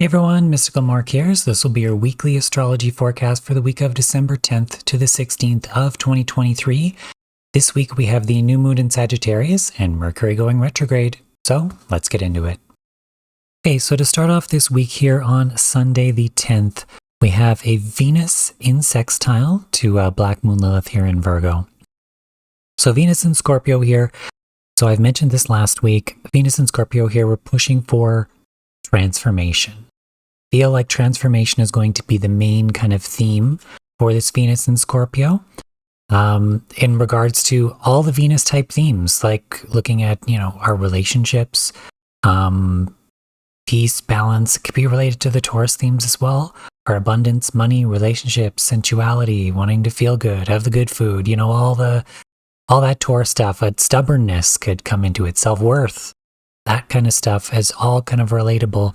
Hey everyone, Mystical Mark here. So this will be your weekly astrology forecast for the week of December 10th to the 16th of 2023. This week we have the new moon in Sagittarius and Mercury going retrograde. So let's get into it. Okay, so to start off this week here on Sunday the 10th, we have a Venus in sextile to Black Moon Lilith here in Virgo. So Venus in Scorpio here. So I've mentioned this last week. Venus in Scorpio here, we're pushing for transformation. Feel like transformation is going to be the main kind of theme for this Venus in Scorpio. In regards to all the Venus type themes, like looking at, our relationships, peace, balance. It could be related to the Taurus themes as well. Our abundance, money, relationships, sensuality, wanting to feel good, have the good food, all that Taurus stuff. Stubbornness could come into it, self-worth. That kind of stuff is all kind of relatable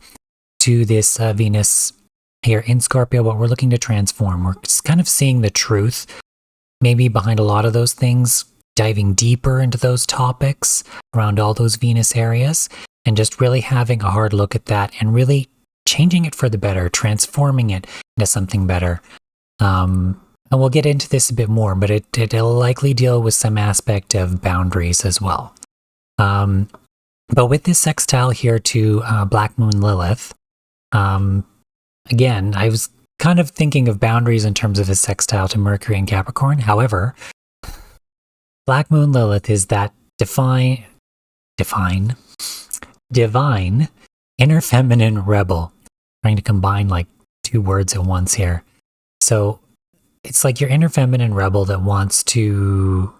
to this Venus here in Scorpio, but we're looking to transform. We're just kind of seeing the truth, maybe behind a lot of those things, diving deeper into those topics around all those Venus areas, and just really having a hard look at that and really changing it for the better, transforming it into something better. And we'll get into this a bit more, but it'll likely deal with some aspect of boundaries as well. But with this sextile here to Black Moon Lilith, again, I was kind of thinking of boundaries in terms of a sextile to Mercury and Capricorn. However, Black Moon Lilith is that divine inner feminine rebel. Trying to combine like two words at once here. So it's like your inner feminine rebel that wants to,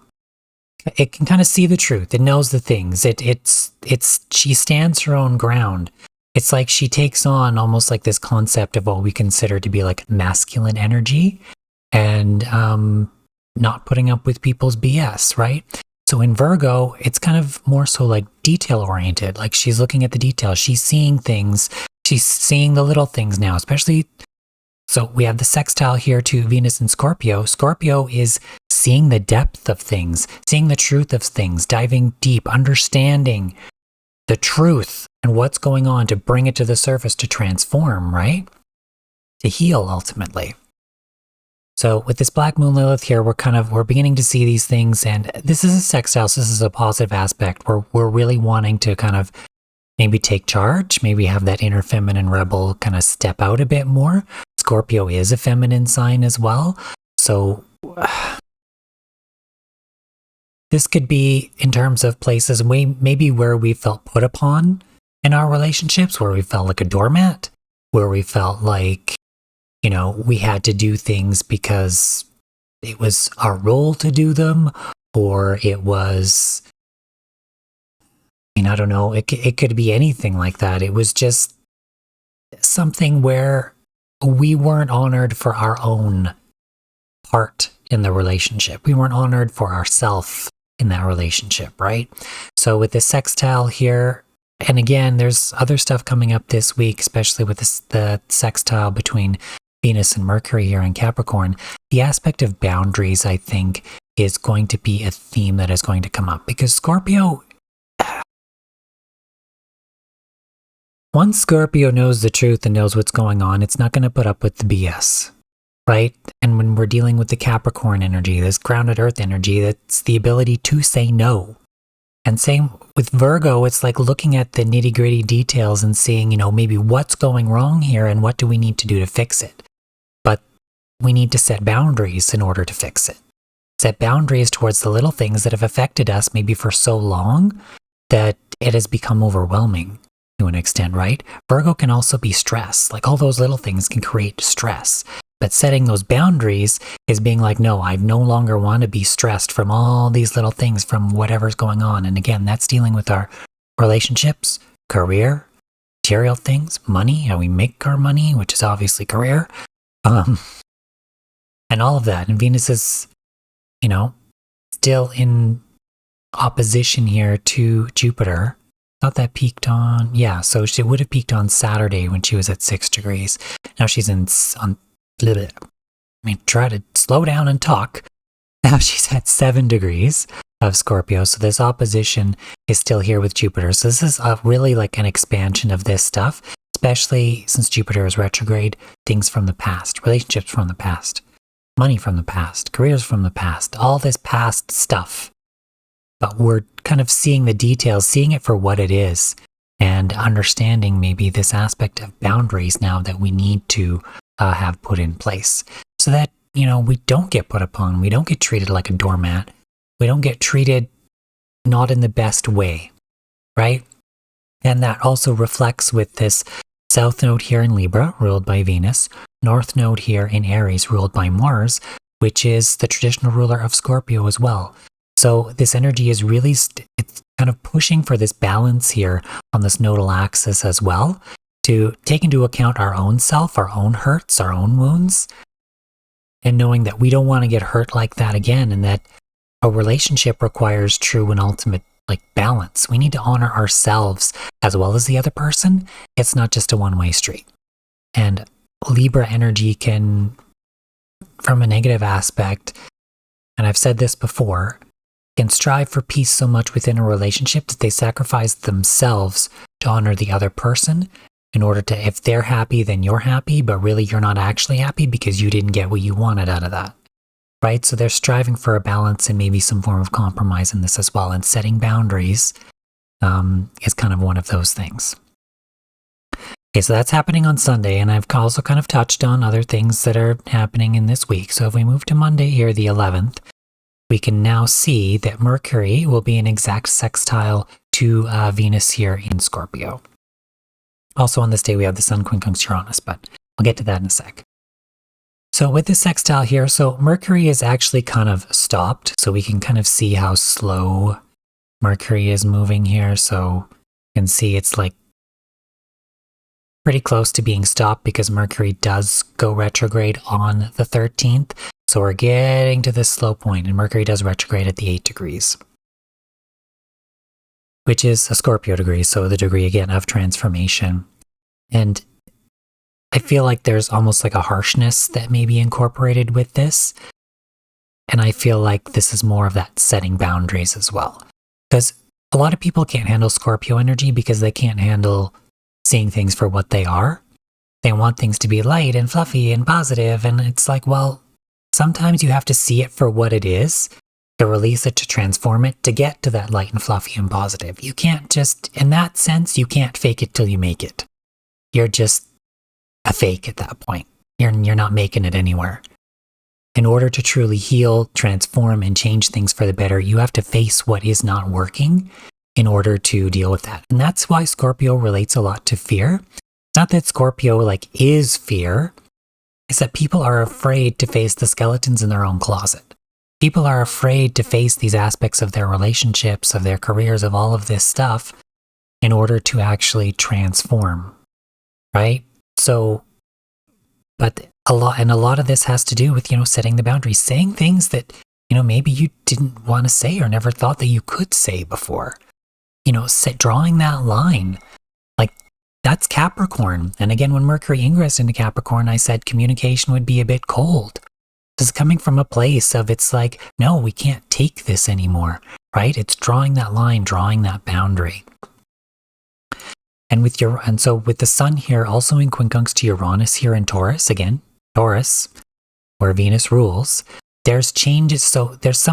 it can kind of see the truth. It knows the things. She stands her own ground. It's like she takes on almost like this concept of what we consider to be like masculine energy and not putting up with people's BS, right? So in Virgo, it's kind of more so like detail oriented. Like she's looking at the details. She's seeing things. She's seeing the little things now, especially. So we have the sextile here to Venus in Scorpio. Scorpio is seeing the depth of things, seeing the truth of things, diving deep, understanding the truth and what's going on to bring it to the surface to transform, right? To heal ultimately. So with this Black Moon Lilith here, we're beginning to see these things, and this is a sextile, so this is a positive aspect where we're really wanting to kind of maybe take charge, maybe have that inner feminine rebel kind of step out a bit more. Scorpio is a feminine sign as well. So this could be in terms of places maybe where we felt put upon in our relationships, where we felt like a doormat, where we felt like, we had to do things because it was our role to do them, or it was, I don't know, it could be anything like that. It was just something where we weren't honored for our own part in the relationship. We weren't honored for ourselves in that relationship, right? So with the sextile here, and again, there's other stuff coming up this week, especially with the sextile between Venus and Mercury here in Capricorn. The aspect of boundaries, I think, is going to be a theme that is going to come up, because Scorpio, once Scorpio knows the truth and knows what's going on, it's not going to put up with the BS, right? And when we're dealing with the Capricorn energy, this grounded earth energy, that's the ability to say no. And same with Virgo, it's like looking at the nitty gritty details and seeing, maybe what's going wrong here and what do we need to do to fix it. But we need to set boundaries in order to fix it. Set boundaries towards the little things that have affected us maybe for so long that it has become overwhelming to an extent, right? Virgo can also be stress. Like all those little things can create stress. But setting those boundaries is being like, no, I no longer want to be stressed from all these little things, from whatever's going on. And again, that's dealing with our relationships, career, material things, money, how we make our money, which is obviously career, and all of that. And Venus is, still in opposition here to Jupiter. Thought that peaked on, so she would have peaked on Saturday when she was at 6 degrees. Now she's try to slow down and talk. Now she's at 7 degrees of Scorpio. So this opposition is still here with Jupiter. So this is really like an expansion of this stuff. It's especially since Jupiter is retrograde, things from the past, relationships from the past, money from the past, careers from the past, all this past stuff. But we're kind of seeing the details, seeing it for what it is, and understanding maybe this aspect of boundaries now that we need to have put in place so that, we don't get put upon, we don't get treated like a doormat, we don't get treated not in the best way, right? And that also reflects with this South Node here in Libra, ruled by Venus, North Node here in Aries, ruled by Mars, which is the traditional ruler of Scorpio as well. So this energy is really, it's kind of pushing for this balance here on this nodal axis as well, to take into account our own self, our own hurts, our own wounds, and knowing that we don't want to get hurt like that again, and that a relationship requires true and ultimate balance. We need to honor ourselves as well as the other person. It's not just a one-way street. And Libra energy can, from a negative aspect, and I've said this before, can strive for peace so much within a relationship that they sacrifice themselves to honor the other person in order to, if they're happy, then you're happy, but really you're not actually happy because you didn't get what you wanted out of that. Right? So they're striving for a balance and maybe some form of compromise in this as well. And setting boundaries is kind of one of those things. Okay, so that's happening on Sunday. And I've also kind of touched on other things that are happening in this week. So if we move to Monday here, the 11th, we can now see that Mercury will be an exact sextile to Venus here in Scorpio. Also on this day, we have the Sun quincunx Uranus, but I'll get to that in a sec. So with this sextile here, so Mercury is actually kind of stopped. So we can kind of see how slow Mercury is moving here. So you can see it's pretty close to being stopped because Mercury does go retrograde on the 13th. So we're getting to this slow point, and Mercury does retrograde at the 8 degrees, which is a Scorpio degree. So the degree again of transformation. And I feel like there's almost like a harshness that may be incorporated with this. And I feel like this is more of that setting boundaries as well. Because a lot of people can't handle Scorpio energy because they can't handle seeing things for what they are. They want things to be light and fluffy and positive. And it's like, well, sometimes you have to see it for what it is, to release it, to transform it, to get to that light and fluffy and positive. You can't just, in that sense, you can't fake it till you make it. You're just a fake at that point. You're not making it anywhere. In order to truly heal, transform, and change things for the better, you have to face what is not working in order to deal with that. And that's why Scorpio relates a lot to fear. It's not that Scorpio is fear. It's that people are afraid to face the skeletons in their own closet. People are afraid to face these aspects of their relationships, of their careers, of all of this stuff in order to actually transform, right? So, but a lot of this has to do with, setting the boundaries, saying things that, maybe you didn't want to say or never thought that you could say before. Drawing that line, that's Capricorn. And again, when Mercury ingressed into Capricorn, I said communication would be a bit cold. This is coming from a place of no, we can't take this anymore, right? It's drawing that line, drawing that boundary. And so with the Sun here also in quincunx to Uranus here in Taurus, again, Taurus, where Venus rules, there's changes. So this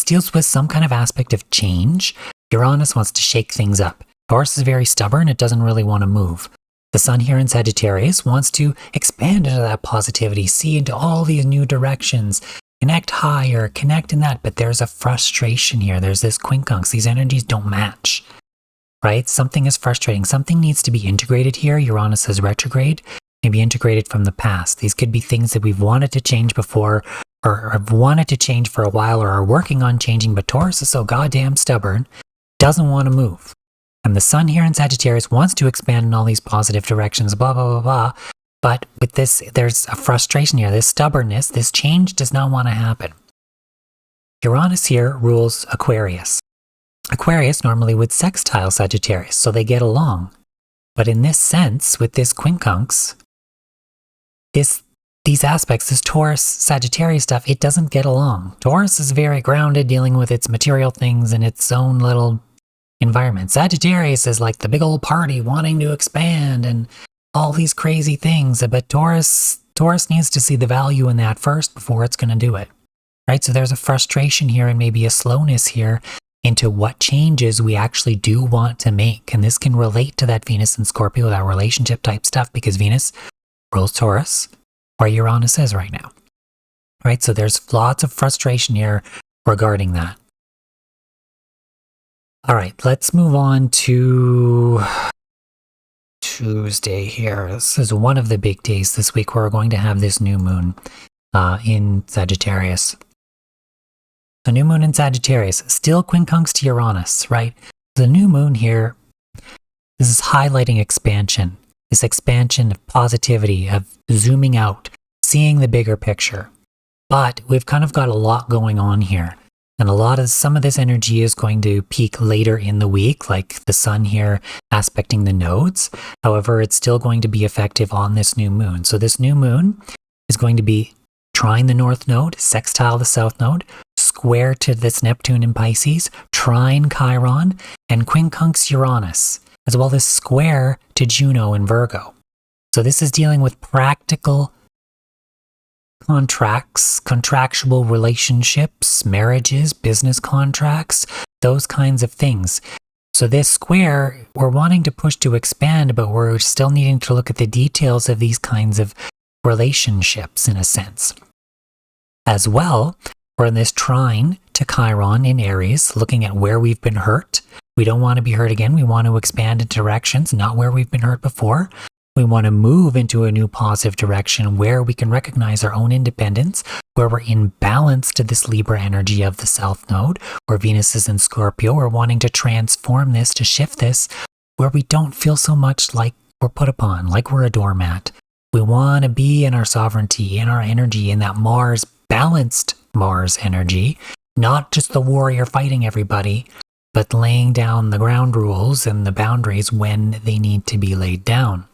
deals with some kind of aspect of change. Uranus wants to shake things up. Taurus is very stubborn. It doesn't really want to move. The Sun here in Sagittarius wants to expand into that positivity, see into all these new directions, connect higher, connect in that. But there's a frustration here. There's this quincunx. These energies don't match. Right? Something is frustrating. Something needs to be integrated here. Uranus is retrograde, maybe integrated from the past. These could be things that we've wanted to change before, or have wanted to change for a while, or are working on changing, but Taurus is so goddamn stubborn, doesn't want to move. And the Sun here in Sagittarius wants to expand in all these positive directions, blah, blah, blah, blah. But with this, there's a frustration here. This stubbornness, this change does not want to happen. Uranus here rules Aquarius. Aquarius normally would sextile Sagittarius, so they get along. But in this sense, with this quincunx, these aspects, this Taurus Sagittarius stuff, it doesn't get along. Taurus is very grounded, dealing with its material things in its own little environment. Sagittarius is like the big old party wanting to expand and all these crazy things, but Taurus needs to see the value in that first before it's going to do it, right? So there's a frustration here and maybe a slowness here into what changes we actually do want to make. And this can relate to that Venus and Scorpio, that relationship type stuff, because Venus rules Taurus, where Uranus is right now, right? So there's lots of frustration here regarding that. All right, let's move on to Tuesday here. This is one of the big days this week where we're going to have this new moon in Sagittarius. The new moon in Sagittarius, still quincunx to Uranus, right? The new moon here, this is highlighting expansion, this expansion of positivity, of zooming out, seeing the bigger picture. But we've kind of got a lot going on here. And some of this energy is going to peak later in the week, like the sun here aspecting the nodes. However, it's still going to be effective on this new moon. So this new moon is going to be trine the north node, sextile the south node, square to this Neptune in Pisces, trine Chiron, and quincunx Uranus, as well as square to Juno in Virgo. So this is dealing with practical contracts, contractual relationships, marriages, business contracts, those kinds of things. So this square, we're wanting to push to expand, but we're still needing to look at the details of these kinds of relationships in a sense. As well, we're in this trine to Chiron in Aries, looking at where we've been hurt. We don't want to be hurt again. We want to expand in directions, not where we've been hurt before. We want to move into a new positive direction where we can recognize our own independence, where we're in balance to this Libra energy of the South Node, where Venus is in Scorpio. We're wanting to transform this, to shift this, where we don't feel so much like we're put upon, like we're a doormat. We want to be in our sovereignty, in our energy, in that Mars, balanced Mars energy, not just the warrior fighting everybody, but laying down the ground rules and the boundaries when they need to be laid down.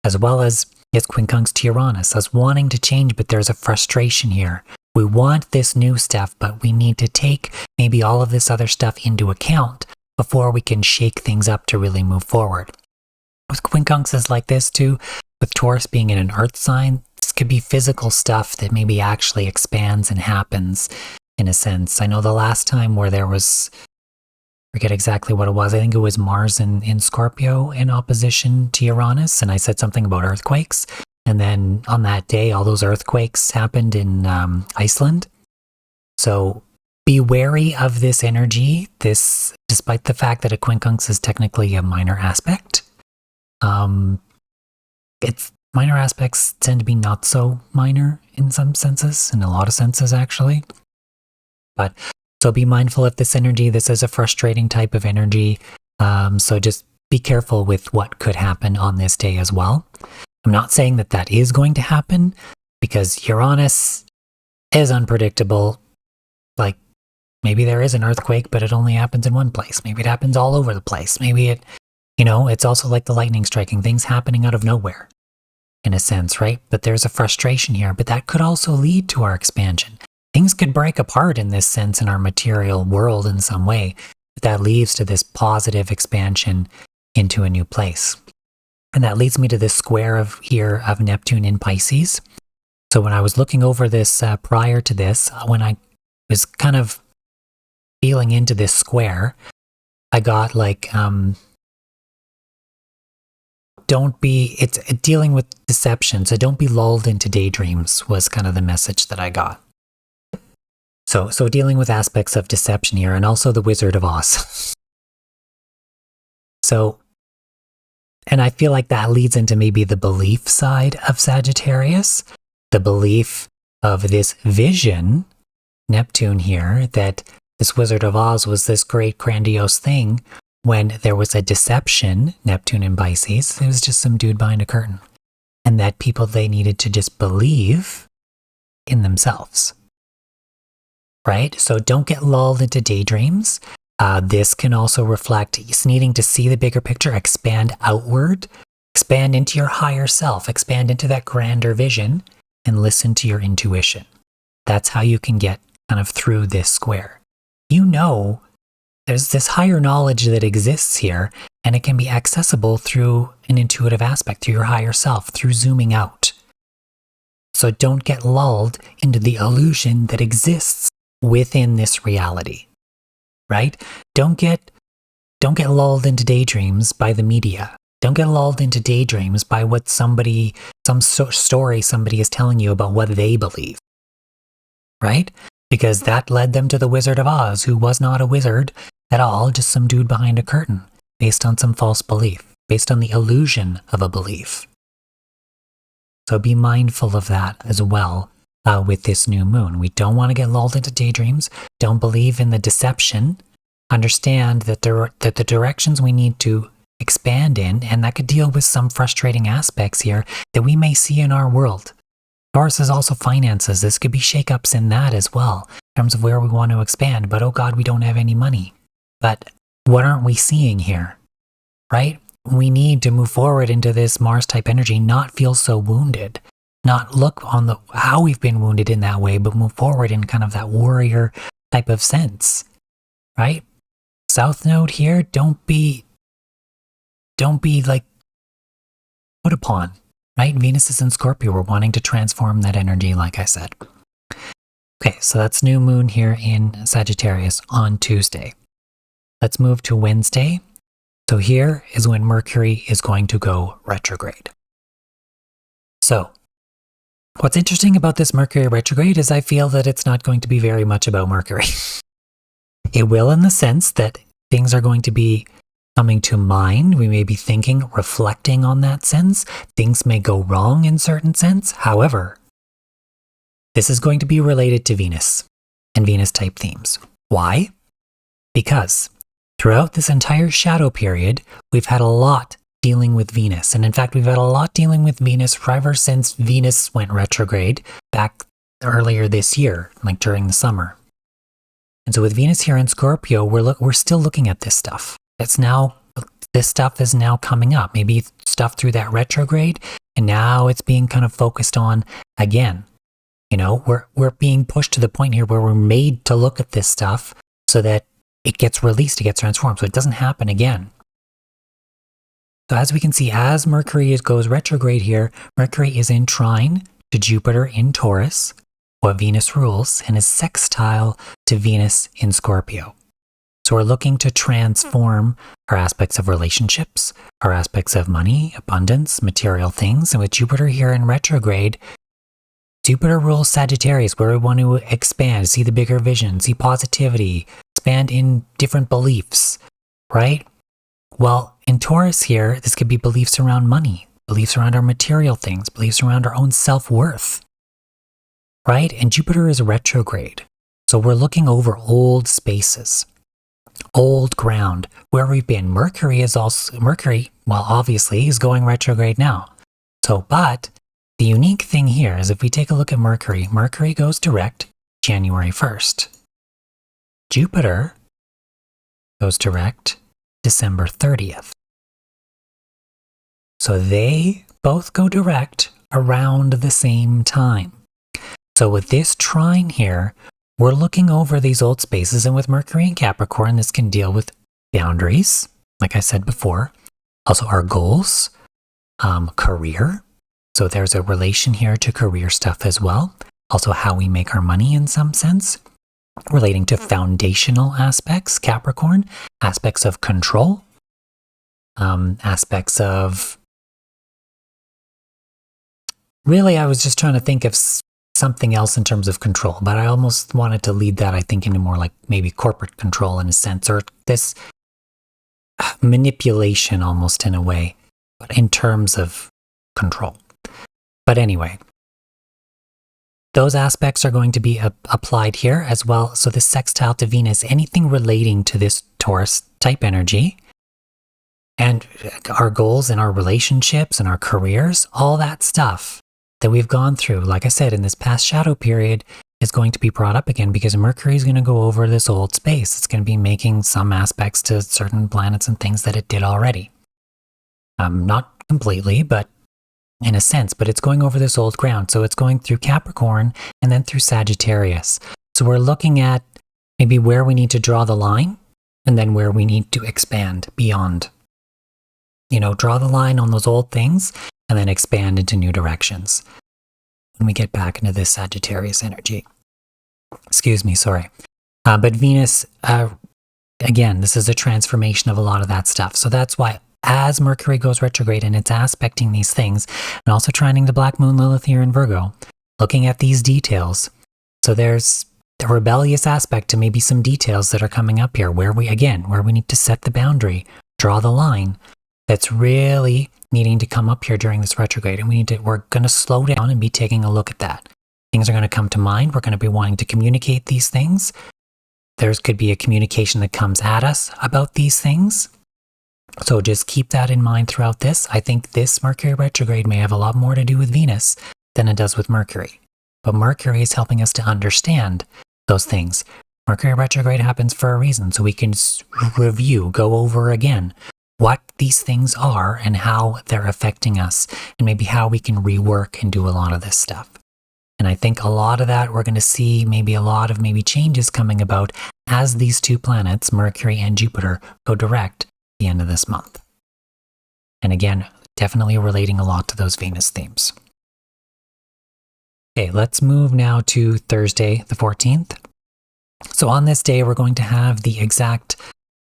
As well as it's quincunx to Uranus, us wanting to change, but there's a frustration here. We want this new stuff, but we need to take maybe all of this other stuff into account before we can shake things up to really move forward. With quincunxes like this too, with Taurus being in an earth sign, this could be physical stuff that maybe actually expands and happens in a sense. I know the last time where there was, I forget exactly what it was. I think it was Mars in Scorpio in opposition to Uranus, and I said something about earthquakes. And then on that day, all those earthquakes happened in Iceland. So be wary of this energy. This, despite the fact that a quincunx is technically a minor aspect, it's minor aspects tend to be not so minor in some senses, in a lot of senses actually. But so be mindful of this energy. This is a frustrating type of energy. So just be careful with what could happen on this day as well. I'm not saying that that is going to happen because Uranus is unpredictable. Like maybe there is an earthquake, but it only happens in one place. Maybe it happens all over the place. Maybe it, it's also like the lightning striking, things happening out of nowhere in a sense, right? But there's a frustration here, but that could also lead to our expansion. Things could break apart in this sense in our material world in some way, but that leads to this positive expansion into a new place. And that leads me to this square of Neptune in Pisces. So when I was looking over this prior to this, when I was kind of feeling into this square, I got like, it's dealing with deception, so don't be lulled into daydreams was kind of the message that I got. So dealing with aspects of deception here, and also the Wizard of Oz. So, and I feel like that leads into maybe the belief side of Sagittarius, the belief of this vision, Neptune here, that this Wizard of Oz was this great grandiose thing when there was a deception, Neptune in Pisces. It was just some dude behind a curtain. And that people, they needed to just believe in themselves. Right? So don't get lulled into daydreams. This can also reflect needing to see the bigger picture, expand outward, expand into your higher self, expand into that grander vision, and listen to your intuition. That's how you can get kind of through this square. There's this higher knowledge that exists here, And it can be accessible through an intuitive aspect, through your higher self, through zooming out. So don't get lulled into the illusion that exists within this reality, right? Don't get lulled into daydreams by the media. Don't get lulled into daydreams by what some story somebody is telling you about what they believe, right? Because that led them to the Wizard of Oz, who was not a wizard at all, just some dude behind a curtain, based on some false belief, based on the illusion of a belief. So be mindful of that as well with this new moon. We don't want to get lulled into daydreams. Don't believe in the deception. Understand that that the directions we need to expand in, and that could deal with some frustrating aspects here that we may see in our world. Taurus is also finances. This could be shakeups in that as well, in terms of where we want to expand. But oh God, we don't have any money. But what aren't we seeing here, right? We need to move forward into this Mars type energy, not feel so wounded, not look on how we've been wounded in that way, but move forward in kind of that warrior type of sense, right? South node here, don't be like put upon, right? Venus is in Scorpio. We're wanting to transform that energy, like I said. Okay, so that's new moon here in Sagittarius on Tuesday. Let's move to Wednesday. So here is when Mercury is going to go retrograde. So what's interesting about this Mercury retrograde is I feel that it's not going to be very much about Mercury. It will, in the sense that things are going to be coming to mind. We may be thinking, reflecting on that sense. Things may go wrong in certain sense. However, this is going to be related to Venus and Venus type themes. Why? Because throughout this entire shadow period, we've had a lot dealing with Venus. And in fact, we've had a lot dealing with Venus ever since Venus went retrograde back earlier this year, like during the summer. And so with Venus here in Scorpio, we're still looking at this stuff. This stuff is now coming up. Maybe stuff through that retrograde, and now it's being kind of focused on again. You know, we're being pushed to the point here where we're made to look at this stuff so that it gets released, it gets transformed, so it doesn't happen again. So as we can see, as Mercury goes retrograde here, Mercury is in trine to Jupiter in Taurus, what Venus rules, and is sextile to Venus in Scorpio. So we're looking to transform our aspects of relationships, our aspects of money, abundance, material things. And with Jupiter here in retrograde, Jupiter rules Sagittarius, where we want to expand, see the bigger vision, see positivity, expand in different beliefs, right? Well, in Taurus here, this could be beliefs around money, beliefs around our material things, beliefs around our own self-worth, right? And Jupiter is retrograde. So we're looking over old spaces, old ground, where we've been. Mercury, well, obviously is going retrograde now. So, but the unique thing here is if we take a look at Mercury, Mercury goes direct January 1st. Jupiter goes direct December 30th. So they both go direct around the same time. So with this trine here, we're looking over these old spaces, and with Mercury and Capricorn, this can deal with boundaries, like I said before. Also our goals, career. So there's a relation here to career stuff as well. Also how we make our money in some sense, relating to foundational aspects, Capricorn, aspects of control, aspects of... Really, I was just trying to think of something else in terms of control, but I almost wanted to lead that, I think, into more like maybe corporate control in a sense, or this manipulation almost in a way, but in terms of control. But anyway, those aspects are going to be applied here as well. So this sextile to Venus, anything relating to this Taurus type energy, and our goals and our relationships and our careers, all that stuff that we've gone through, like I said, in this past shadow period, is going to be brought up again because Mercury is going to go over this old space. It's going to be making some aspects to certain planets and things that it did already. Not completely, but in a sense, but it's going over this old ground. So it's going through Capricorn and then through Sagittarius. So we're looking at maybe where we need to draw the line and then where we need to expand beyond draw the line on those old things and then expand into new directions when we get back into this Sagittarius energy. Excuse me, sorry. But Venus, again, this is a transformation of a lot of that stuff. So that's why as Mercury goes retrograde and it's aspecting these things, and also trining the Black Moon Lilith here in Virgo, looking at these details. So there's the rebellious aspect to maybe some details that are coming up here where we need to set the boundary, draw the line. That's really needing to come up here during this retrograde. And we're going to slow down and be taking a look at that. Things are going to come to mind. We're going to be wanting to communicate these things. There could be a communication that comes at us about these things. So just keep that in mind throughout this. I think this Mercury retrograde may have a lot more to do with Venus than it does with Mercury. But Mercury is helping us to understand those things. Mercury retrograde happens for a reason, so we can review, go over again what these things are and how they're affecting us, and maybe how we can rework and do a lot of this stuff. And I think a lot of that we're going to see maybe a lot of changes coming about as these two planets, Mercury and Jupiter, go direct at the end of this month. And again, definitely relating a lot to those Venus themes. Okay, let's move now to Thursday, the 14th. So on this day, we're going to have the exact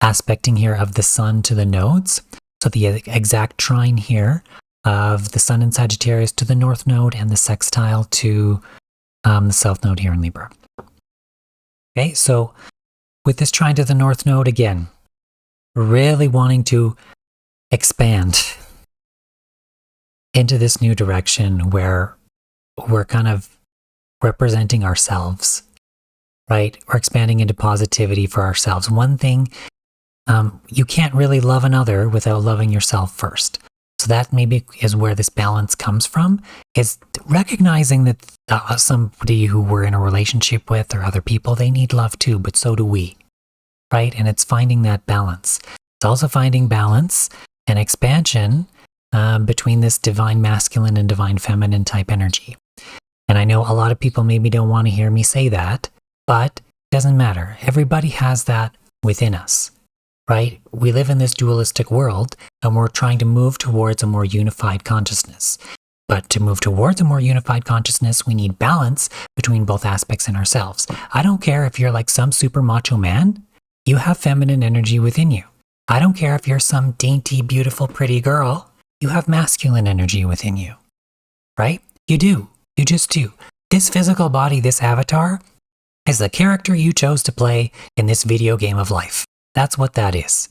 aspecting here of the Sun to the nodes. So the exact trine here of the Sun in Sagittarius to the North Node and the sextile to the South Node here in Libra. Okay, so with this trine to the North Node, again, really wanting to expand into this new direction where we're kind of representing ourselves, right? We're expanding into positivity for ourselves. One thing, you can't really love another without loving yourself first. So that maybe is where this balance comes from, is recognizing that somebody who we're in a relationship with or other people, they need love too, but so do we, right? And it's finding that balance. It's also finding balance and expansion between this divine masculine and divine feminine type energy. And I know a lot of people maybe don't want to hear me say that, but it doesn't matter. Everybody has that within us, right? We live in this dualistic world and we're trying to move towards a more unified consciousness. But to move towards a more unified consciousness, we need balance between both aspects in ourselves. I don't care if you're like some super macho man, you have feminine energy within you. I don't care if you're some dainty, beautiful, pretty girl, you have masculine energy within you, right? You do. You just do. This physical body, this avatar, is the character you chose to play in this video game of life. That's what that is.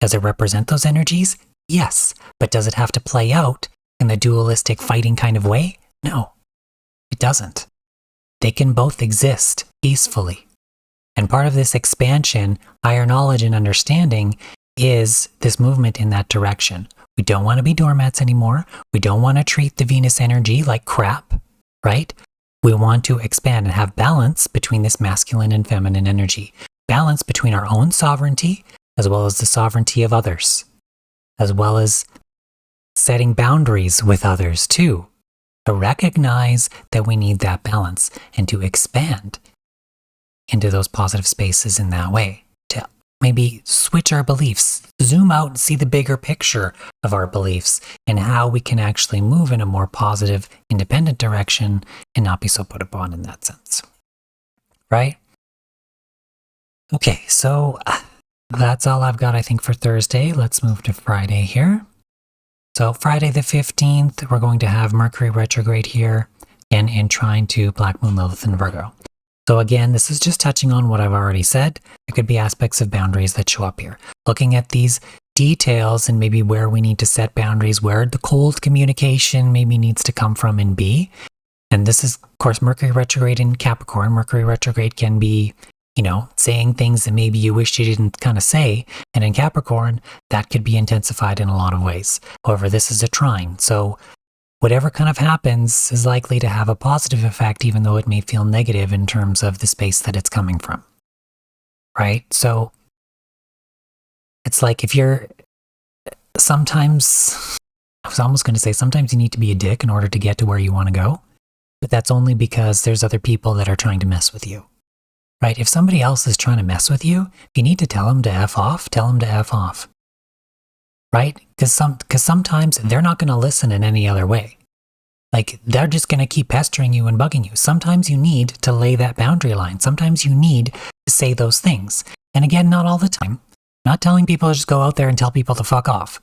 Does it represent those energies? Yes. But does it have to play out in the dualistic fighting kind of way? No, it doesn't. They can both exist peacefully. And part of this expansion, higher knowledge and understanding, is this movement in that direction. We don't want to be doormats anymore. We don't want to treat the Venus energy like crap, right? We want to expand and have balance between this masculine and feminine energy. Balance between our own sovereignty as well as the sovereignty of others, as well as setting boundaries with others too, to recognize that we need that balance and to expand into those positive spaces in that way, to maybe switch our beliefs, zoom out and see the bigger picture of our beliefs and how we can actually move in a more positive, independent direction and not be so put upon in that sense, right? Okay, so that's all I've got, I think, for Thursday. Let's move to Friday here. So Friday the 15th, we're going to have Mercury retrograde here and in trine to Black Moon Lilith and Virgo. So again, this is just touching on what I've already said. There could be aspects of boundaries that show up here. Looking at these details and maybe where we need to set boundaries, where the cold communication maybe needs to come from and be. And this is, of course, Mercury retrograde in Capricorn. Mercury retrograde can be, saying things that maybe you wish you didn't kind of say. And in Capricorn, that could be intensified in a lot of ways. However, this is a trine. So whatever kind of happens is likely to have a positive effect, even though it may feel negative in terms of the space that it's coming from, right? So it's like if you're sometimes, I was almost going to say, sometimes you need to be a dick in order to get to where you want to go, but that's only because there's other people that are trying to mess with you, right? If somebody else is trying to mess with you, if you need to tell them to F off, tell them to F off, right? Because sometimes they're not going to listen in any other way. Like, they're just going to keep pestering you and bugging you. Sometimes you need to lay that boundary line. Sometimes you need to say those things. And again, not all the time. Not telling people to just go out there and tell people to fuck off.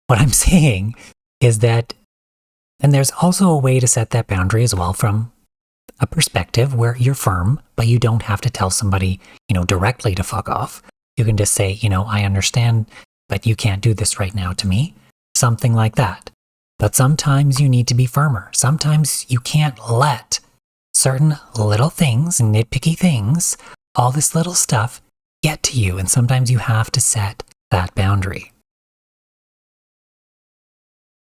What I'm saying is that, and there's also a way to set that boundary as well from a perspective where you're firm, but you don't have to tell somebody, directly to fuck off. You can just say, I understand, but you can't do this right now to me. Something like that. But sometimes you need to be firmer. Sometimes you can't let certain little things, nitpicky things, all this little stuff get to you. And sometimes you have to set that boundary.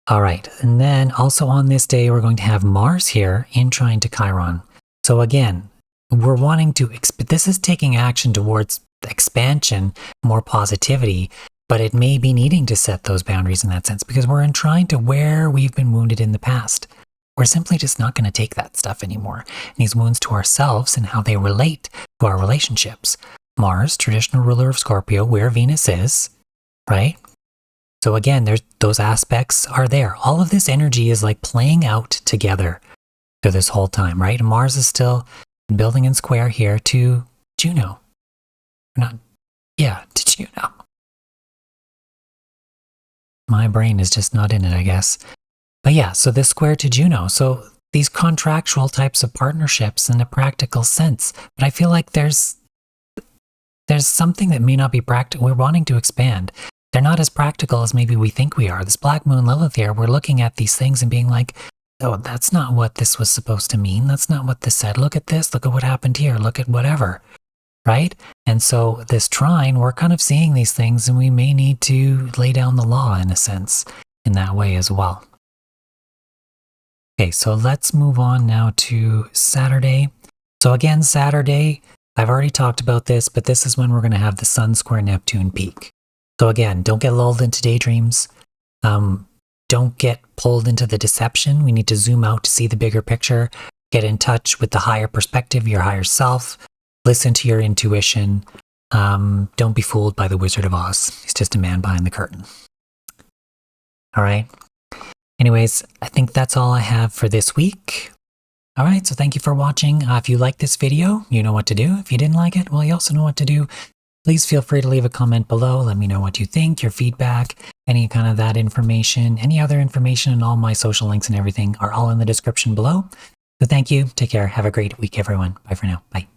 All right. And then also on this day, we're going to have Mars here in trine to Chiron. So again, we're wanting to, this is taking action towards expansion, more positivity, but it may be needing to set those boundaries in that sense because we're in trine to where we've been wounded in the past. We're simply just not going to take that stuff anymore. And these wounds to ourselves and how they relate to our relationships. Mars, traditional ruler of Scorpio, where Venus is, right? So again, those aspects are there. All of this energy is like playing out together through this whole time, right? And Mars is still building in square here to Juno. To Juno. My brain is just not in it, I guess. But yeah, so this square to Juno. So these contractual types of partnerships in a practical sense. But I feel like there's something that may not be practical. We're wanting to expand. They're not as practical as maybe we think we are. This Black Moon Lilith here, we're looking at these things and being like, oh, that's not what this was supposed to mean. That's not what this said. Look at this. Look at what happened here. Look at whatever. Right? And so this trine, we're kind of seeing these things and we may need to lay down the law in a sense in that way as well. Okay, so let's move on now to Saturday. So again, Saturday, I've already talked about this, but this is when we're going to have the Sun square Neptune peak. So again, don't get lulled into daydreams. Don't get pulled into the deception. We need to zoom out to see the bigger picture, get in touch with the higher perspective, your higher self. Listen to your intuition. Don't be fooled by the Wizard of Oz. He's just a man behind the curtain. All right. Anyways, I think that's all I have for this week. All right. So thank you for watching. If you liked this video, you know what to do. If you didn't like it, well, you also know what to do. Please feel free to leave a comment below. Let me know what you think, your feedback, any kind of that information, any other information, and all my social links and everything are all in the description below. So thank you. Take care. Have a great week, everyone. Bye for now. Bye.